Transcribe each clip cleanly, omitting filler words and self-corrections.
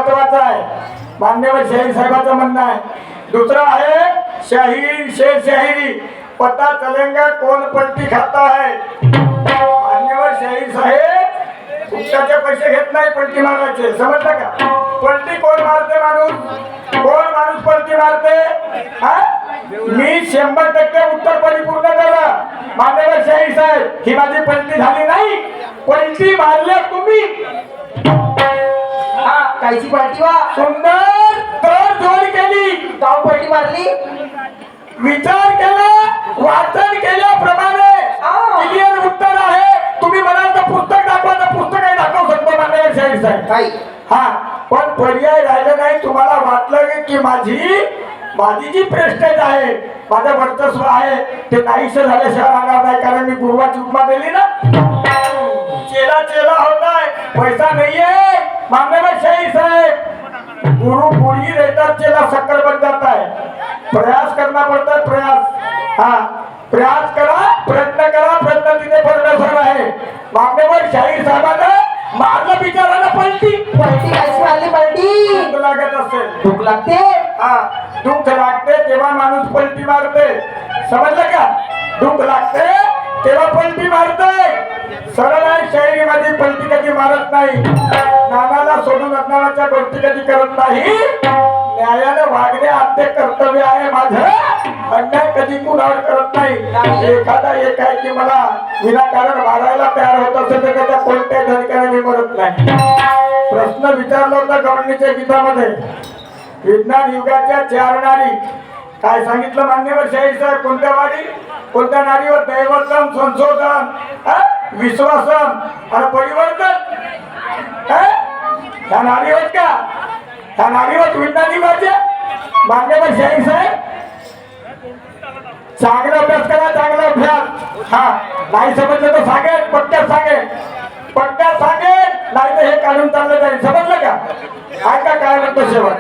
महत्वाचा आहे. मान्यवर शाहीर साहेबांचं म्हणणं आहे. दुसरं आहे शाहीर शेर शाहिरी पता चलेगा कौन पलटी खाता है. मान्यवर शाहीर साहेब फुकटाचे पैसे घेत नाही पलटी मारायचे, समजलं का? पलटी कोण मारते? कोण माणूस पलटी मारते? मी 100% उत्तर परिपूर्ण झालं. मान्यवर शाहीर साहेब, ही माझी पलटी झाली नाही, पलटी मारल्या तुम्ही. कायची पार्टी वा सुंदर तर जोड केली, गाव पलटी मारली. विचार केला, वाचन केल्याप्रमाणे क्लिअर उत्तर आहे. तुम्ही म्हणाल तर पुस्तक दाखवा, तर पुस्तकही दाखवू शकतो मान्यवर शाहीर साहेब. काय हा, पण पर्याय राहिला नाही. तुम्हाला वाटलं की माझी जी प्रेस्टेज आहे, माझं वर्चस्व आहे, ते नाहीसं झाल्याशिवाय राहणार नाही. कारण मी गुरुवाची उपमा दिली ना. चेला होत आहे, पैसा नाहीये. मान्यवर शाहीर साहेब, गुरु बुढ़ी रहता, चेला शक्कर बन जाता है. प्रयास करना पड़ता है, प्रयास. हाँ, प्रयास करा, प्रयत्न करा, प्रयत्न तिथे परमेश्वर आहे. मान्यवर शाहीर साहेबांना मारलं बिचाराला पलटी. पलटी कायची मारली? पलटी दुःख लागत असेल. भूक लागते. हा, दुःख लागते तेव्हा माणूस पलटी मारते, समजलं का? दुःख लागते तेव्हा पलटी मारते. सरळ आहे शाहिरी माझी, पलटी कधी मारत नाही. नानाला सोडून असणाऱ्याच्या गोष्टी कधी करत नाही. न्यायाने वागणे आद्य कर्तव्य आहे माझं. अन्याय कधी कुणावर करत नाही. एखादा एक आहे की मला विनाकारण मारायला तयार होत असेल तर त्याच्या कोणत्याही धनिकाने मी मरत नाही. प्रश्न विचारला होता गवळणीच्या गीतामध्ये, विज्ञान युगाच्या 4 नारी. काय सांगितलं मान्यवर शाहीर साहेब? कोणत्या वारी, कोणत्या नारीवर? दैवतम, संशोधन, विश्वासन आणि परिवर्तन. ह्या नारीवर का? ह्या नारीवर विज्ञान युगाच्या. मान्यवर शाहीर साहेब, चांगला अभ्यास करा, चांगला अभ्यास. हा, नाही समजलं तर सांगेल, पट्ट्यात सांगेल, नाही तर हे काढून चाललं जाईल, समजलं का? ऐका काय म्हणतो शेवट.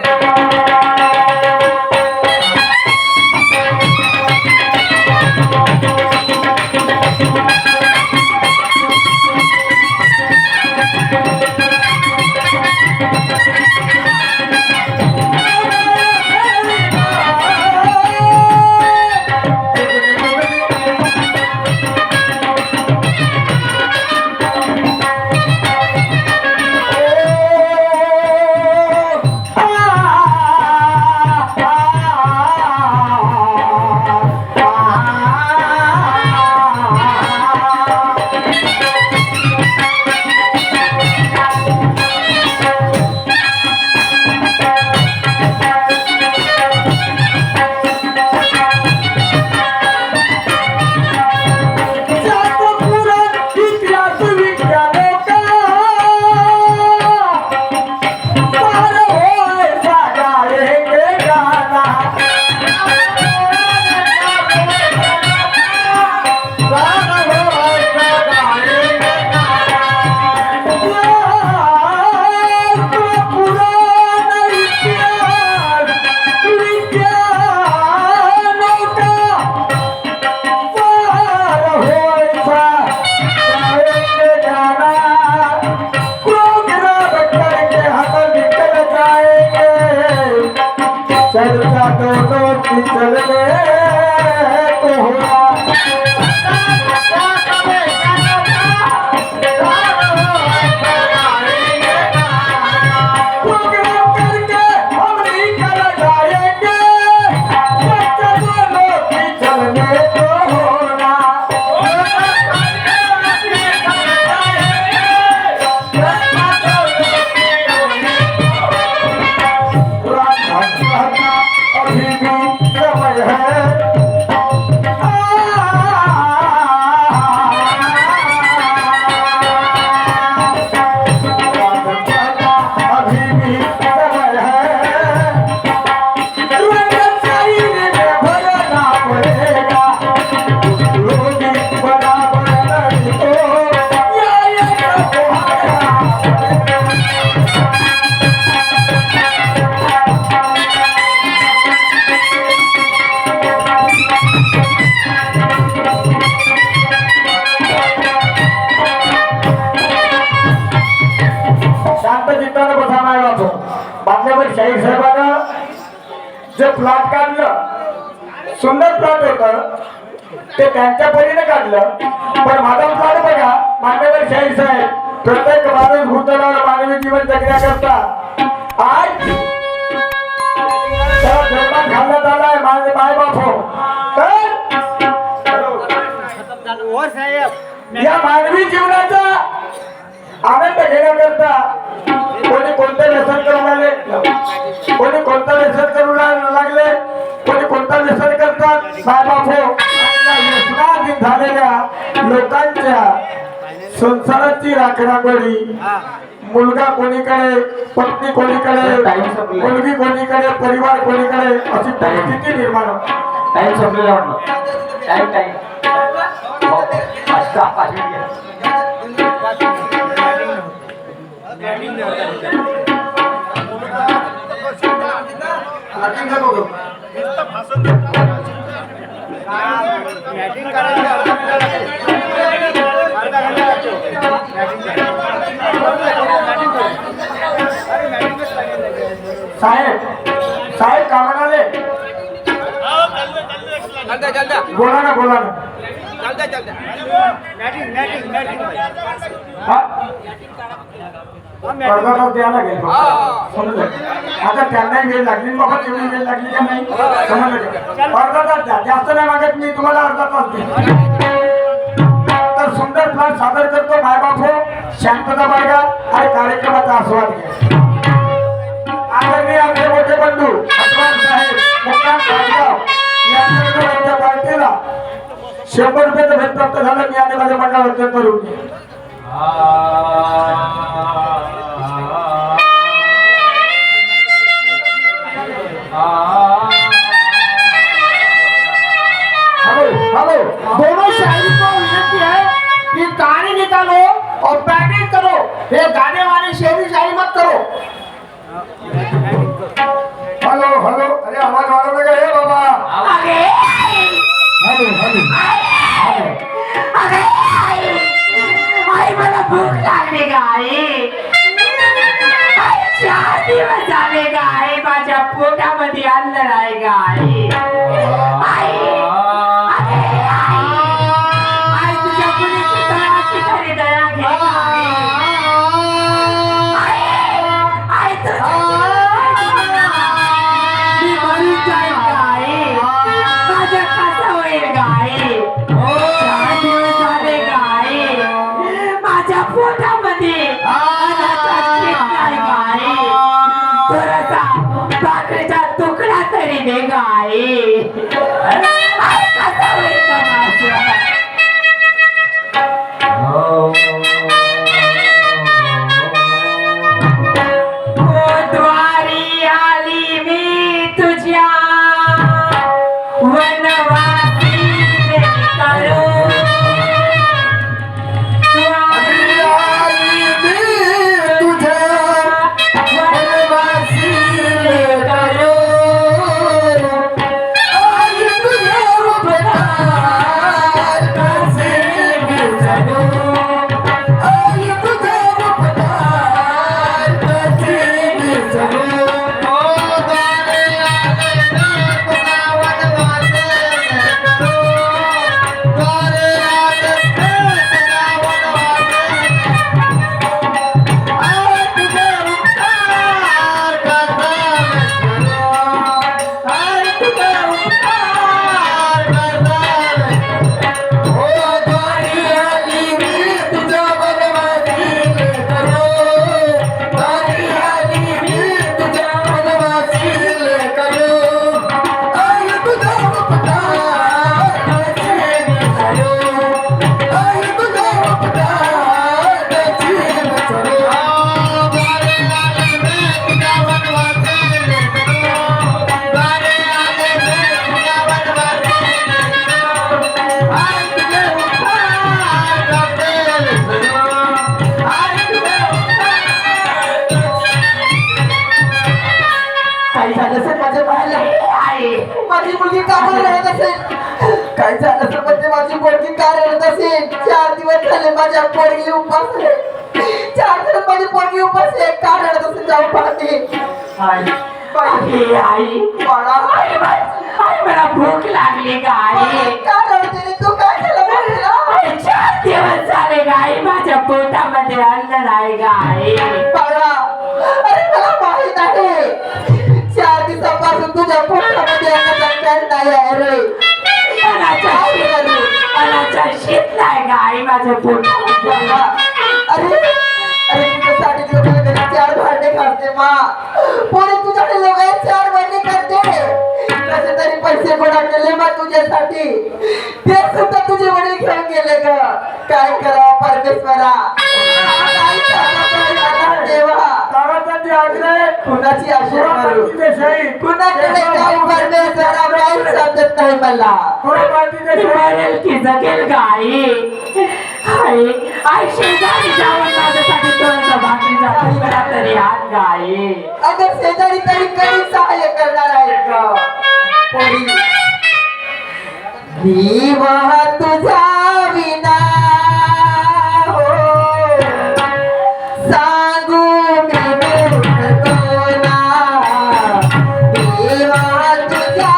जे प्लॉट काढलं सुंदर प्लॉट होत ते त्यांच्या परीने काढलं. पण माझा प्लॉट बघा मान्यवर शाही साहेब, प्रत्येक माणूस भूतलावर मानवी जीवन जगण्याकरता आज त्याला जन्मात घालण्यात आलाय माझे माय बाप हो. या मानवी जीवनाचा आनंद घेण्याकरता कोणी कोणतं व्यसन करू लागले, कोणी कोणतं व्यसन करू लागले, कोणी कोणतं व्यसन करतात. मायबाप हो, व्यसनाधीन झालेल्या लोकांच्या संसाराची राखणागोळी, मुलगा कोणीकडे, पत्नी कोणीकडे, मुलगी कोणीकडे, परिवार कोणीकडे, अशी परिस्थिती निर्माण होते. टाइम संपलेला वाटलं. टाइम अच्छा 5 मिनिट. साहेब साहेब कामाला आले. बोला ना बोला ना. हा? कर्जाला द्यायला लागेल बघ. समजलं. आता त्यांनाही वेळ लागली बाबा, तेवढी वेळ लागली का नाही समजलं का? अर्धा तास द्या, जास्त नाही मागत मी तुम्हाला, अर्धा तास दे. तर सुंदर प्लॉट सादर करतो मायबाप हो, शांतता बाळगा आणि कार्यक्रमाचा आस्वाद घ्या. आदरणीय आमचे मोठे बंधू हनुमान साहेब मुक्काम गावगाव यांच्या पार्टीला 100 रुपयाचं भेट प्राप्त झालं. मी आणि माझ्या मंडळाचे करून हेलो, दोनों शायरी को विनती है कि गाने निकालो और बैटिंग करो. ये गाने वाली शेरी शायरी मत करो. Hello hello. अरे आवाज वाढवलं का हे बाबा? Hello hello. आई मला भूक लागली गाई. 4 दिवस झाले गाई, माझ्या पोटामध्ये अन्न नाही गाई. आई तुझ्या कुणीची दयाची खरी दया घे गाई. आई मी मरून जाईल गाई. माझं कसं होईल गाई. 4 दिवस झाले गाई, माझ्या पोटामध्ये अन्नाचा शिक नाही गाई. थोडासा भाकरीचा तुकडा तरी दे गाई. आई कसं होईल का माझं. द्वारी आली मी तुझ्या वनवासी करू. द्वारी आली मी तुझ्या वनवासी करू. आई तुझे उपकार कसे विसरू. आई तुझे उपकार कसे विसरू. काही झालं असेल माझ्या बाळाला. माझी मुलगी का बरं रडत असेल. काय झालं असेल म्हणजे माझी पोरगी का रडत असेल. 4 दिवस झाले माझ्या पोरगी उपास आहे. 4 दिवस माझी पोरगी उपास आहे. का रडत असेल जाऊ पाहते. आई आई बाळा आई मला भूक लागली ग आई का रडते रे तू? काय केलं बाळा? आई, 4 दिवस झाले ग आई माझ्या पोटामध्ये अन्न नाही ग आई बाळा अरे मला माहित आहे 4 दिवसापासून तुझ्या पोटामध्ये अन्नाचा कण नाही आहे रे. मनाचा शीत नाही ग आई माझ्या पोटामध्ये बाळा, अरे अरे तुझ्यासाठी लोकांकडे 4 भांडे घालते मा. पोरी तुझ्याकडे लोक 4 भांडे करते. कसे तरी पैसे गोळा केले मा तुझ्यासाठी. ते सुद्धा तुझे वडील घेऊन गेले ग. काय करावं परमेश्वरा? काय सांगावं देवा? गावासाठी आग्रह कुणाची आशा करू? देसाई कुणाकडे जाऊ परमेश्वरा? काही समजत नाही मला. मरेल की जगेल ग आई आई आई शेजारी जाऊन माझ्यासाठी थोडंसं भाकरीचा तुकडा तरी आण ग आई अगं शेजारी तरी कधी सहाय्य करणार आहेत का? पोरी देवा तुझा विना हो सांगू मी कोणा. देवा तुझा